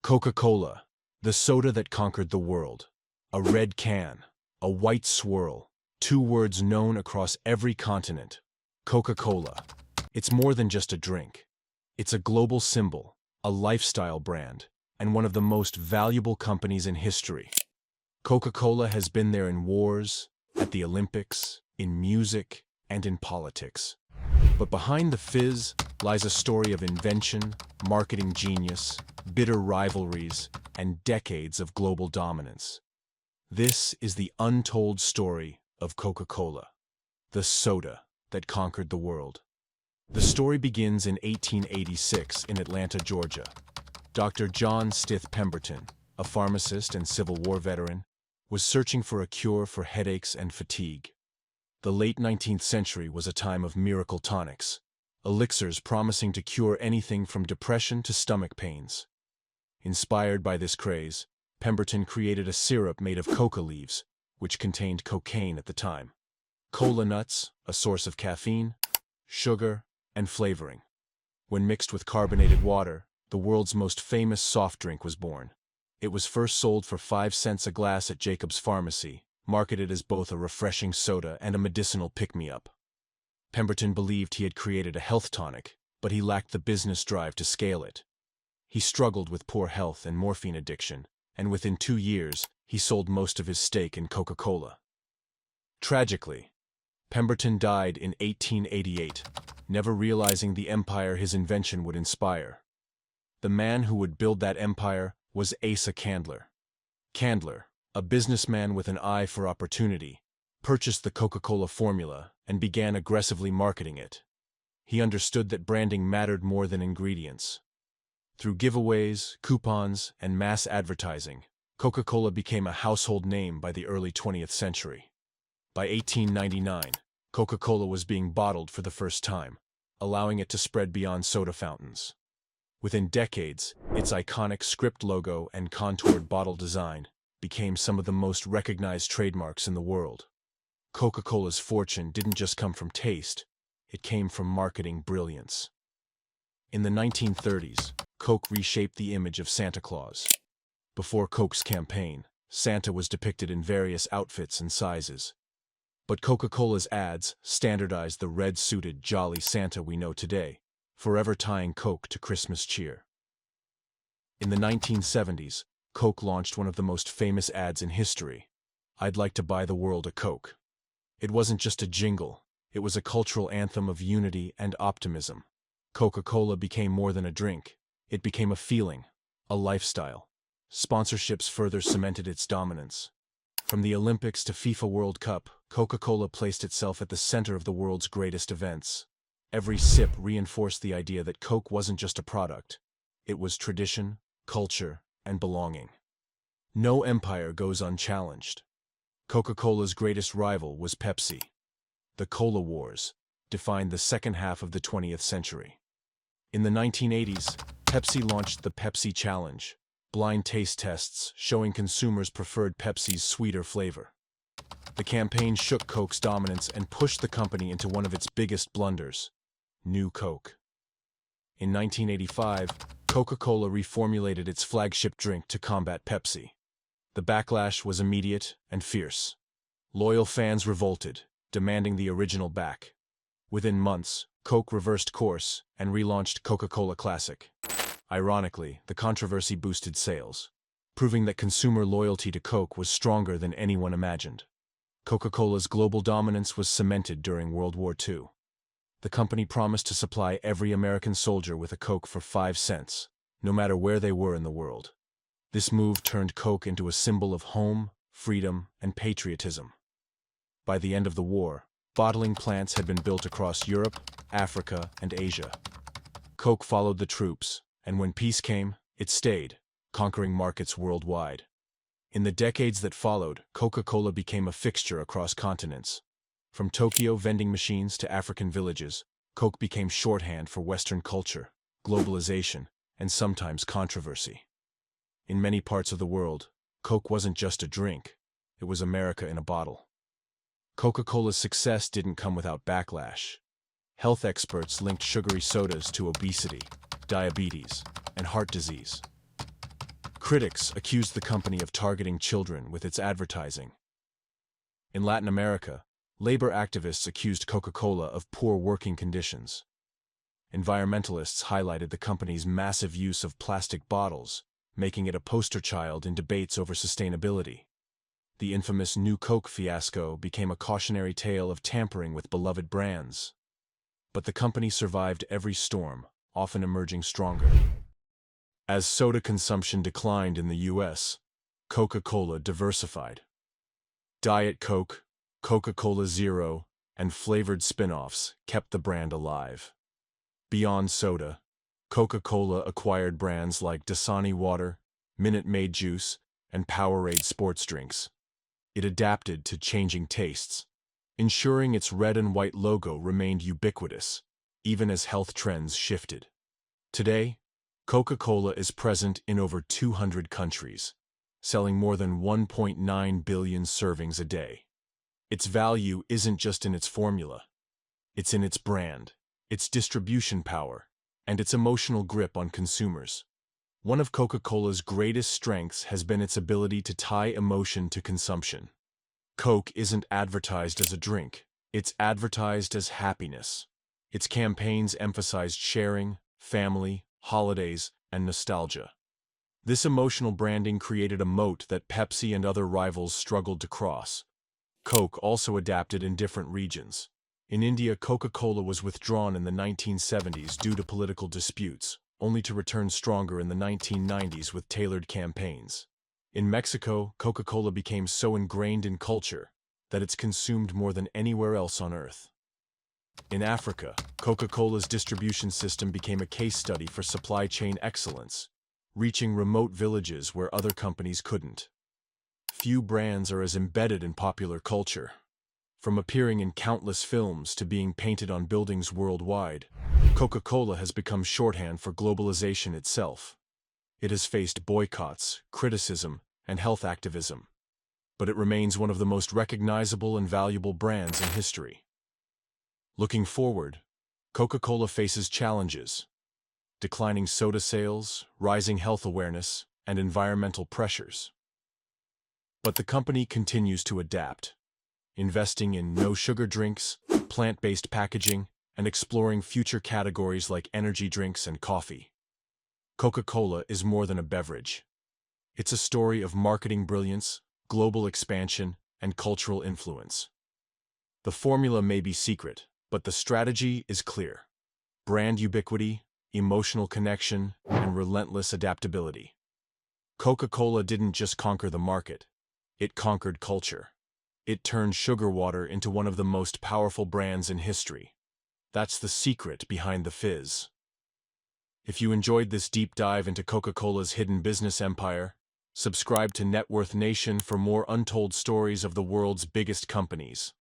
Coca-Cola, the soda that conquered the world. A red can, a white swirl, two words known across every continent. Coca-Cola. It's more than just a drink. It's a global symbol, a lifestyle brand, and one of the most valuable companies in history. Coca-Cola has been there in wars, at the Olympics, in music, and in politics. But behind the fizz lies a story of invention, marketing genius, bitter rivalries, and decades of global dominance. This is the untold story of Coca-Cola, the soda that conquered the world. The story begins in 1886 in Atlanta, Georgia. Dr. John Stith Pemberton, a pharmacist and Civil War veteran, was searching for a cure for headaches and fatigue. The late 19th century was a time of miracle tonics, elixirs promising to cure anything from depression to stomach pains. Inspired by this craze, Pemberton created a syrup made of coca leaves, which contained cocaine at the time. Cola nuts, a source of caffeine, sugar, and flavoring. When mixed with carbonated water, the world's most famous soft drink was born. It was first sold for 5 cents a glass at Jacob's Pharmacy, marketed as both a refreshing soda and a medicinal pick-me-up. Pemberton believed he had created a health tonic, but he lacked the business drive to scale it. He struggled with poor health and morphine addiction, and within 2 years, he sold most of his stake in Coca-Cola. Tragically, Pemberton died in 1888, never realizing the empire his invention would inspire. The man who would build that empire was Asa Candler. Candler, a businessman with an eye for opportunity, purchased the Coca-Cola formula and began aggressively marketing it. He understood that branding mattered more than ingredients. Through giveaways, coupons, and mass advertising, Coca-Cola became a household name by the early 20th century. By 1899, Coca-Cola was being bottled for the first time, allowing it to spread beyond soda fountains. Within decades, its iconic script logo and contoured bottle design became some of the most recognized trademarks in the world. Coca-Cola's fortune didn't just come from taste, it came from marketing brilliance. In the 1930s, Coke reshaped the image of Santa Claus. Before Coke's campaign, Santa was depicted in various outfits and sizes. But Coca-Cola's ads standardized the red-suited jolly Santa we know today, forever tying Coke to Christmas cheer. In the 1970s, Coke launched one of the most famous ads in history. "I'd like to buy the world a Coke." It wasn't just a jingle, it was a cultural anthem of unity and optimism. Coca-Cola became more than a drink. It became a feeling, a lifestyle. Sponsorships further cemented its dominance. From the Olympics to FIFA World Cup, Coca-Cola placed itself at the center of the world's greatest events. Every sip reinforced the idea that Coke wasn't just a product. It was tradition, culture, and belonging. No empire goes unchallenged. Coca-Cola's greatest rival was Pepsi. The Cola Wars defined the second half of the 20th century. In the 1980s, Pepsi launched the Pepsi Challenge, blind taste tests showing consumers preferred Pepsi's sweeter flavor. The campaign shook Coke's dominance and pushed the company into one of its biggest blunders: New Coke. In 1985, Coca-Cola reformulated its flagship drink to combat Pepsi. The backlash was immediate and fierce. Loyal fans revolted, demanding the original back. Within months, Coke reversed course and relaunched Coca-Cola Classic. Ironically, the controversy boosted sales, proving that consumer loyalty to Coke was stronger than anyone imagined. Coca-Cola's global dominance was cemented during World War II. The company promised to supply every American soldier with a Coke for 5 cents, no matter where they were in the world. This move turned Coke into a symbol of home, freedom, and patriotism. By the end of the war, bottling plants had been built across Europe, Africa, and Asia. Coke followed the troops, and when peace came, it stayed, conquering markets worldwide. In the decades that followed, Coca-Cola became a fixture across continents. From Tokyo vending machines to African villages, Coke became shorthand for Western culture, globalization, and sometimes controversy. In many parts of the world, Coke wasn't just a drink, it was America in a bottle. Coca-Cola's success didn't come without backlash. Health experts linked sugary sodas to obesity, diabetes, and heart disease. Critics accused the company of targeting children with its advertising. In Latin America, labor activists accused Coca-Cola of poor working conditions. Environmentalists highlighted the company's massive use of plastic bottles, making it a poster child in debates over sustainability. The infamous New Coke fiasco became a cautionary tale of tampering with beloved brands. But the company survived every storm, often emerging stronger. As soda consumption declined in the US, Coca-Cola diversified. Diet Coke, Coca-Cola Zero, and flavored spin-offs kept the brand alive. Beyond soda, Coca-Cola acquired brands like Dasani Water, Minute Maid Juice, and Powerade sports drinks. It adapted to changing tastes, ensuring its red and white logo remained ubiquitous, even as health trends shifted. Today, Coca-Cola is present in over 200 countries, selling more than 1.9 billion servings a day. Its value isn't just in its formula. It's in its brand, its distribution power, and its emotional grip on consumers. One of Coca-Cola's greatest strengths has been its ability to tie emotion to consumption. Coke isn't advertised as a drink, it's advertised as happiness. Its campaigns emphasized sharing, family, holidays, and nostalgia. This emotional branding created a moat that Pepsi and other rivals struggled to cross. Coke also adapted in different regions. In India, Coca-Cola was withdrawn in the 1970s due to political disputes, only to return stronger in the 1990s with tailored campaigns. In Mexico, Coca-Cola became so ingrained in culture that it's consumed more than anywhere else on Earth. In Africa, Coca-Cola's distribution system became a case study for supply chain excellence, reaching remote villages where other companies couldn't. Few brands are as embedded in popular culture. From appearing in countless films to being painted on buildings worldwide, Coca-Cola has become shorthand for globalization itself. It has faced boycotts, criticism, and health activism, but it remains one of the most recognizable and valuable brands in history. Looking forward, Coca-Cola faces challenges: declining soda sales, rising health awareness, and environmental pressures. But the company continues to adapt, investing in no-sugar drinks, plant-based packaging, and exploring future categories like energy drinks and coffee. Coca-Cola is more than a beverage. It's a story of marketing brilliance, global expansion, and cultural influence. The formula may be secret, but the strategy is clear: brand ubiquity, emotional connection, and relentless adaptability. Coca-Cola didn't just conquer the market, it conquered culture. It turned sugar water into one of the most powerful brands in history. That's the secret behind the fizz. If you enjoyed this deep dive into Coca-Cola's hidden business empire, subscribe to Net Worth Nation for more untold stories of the world's biggest companies.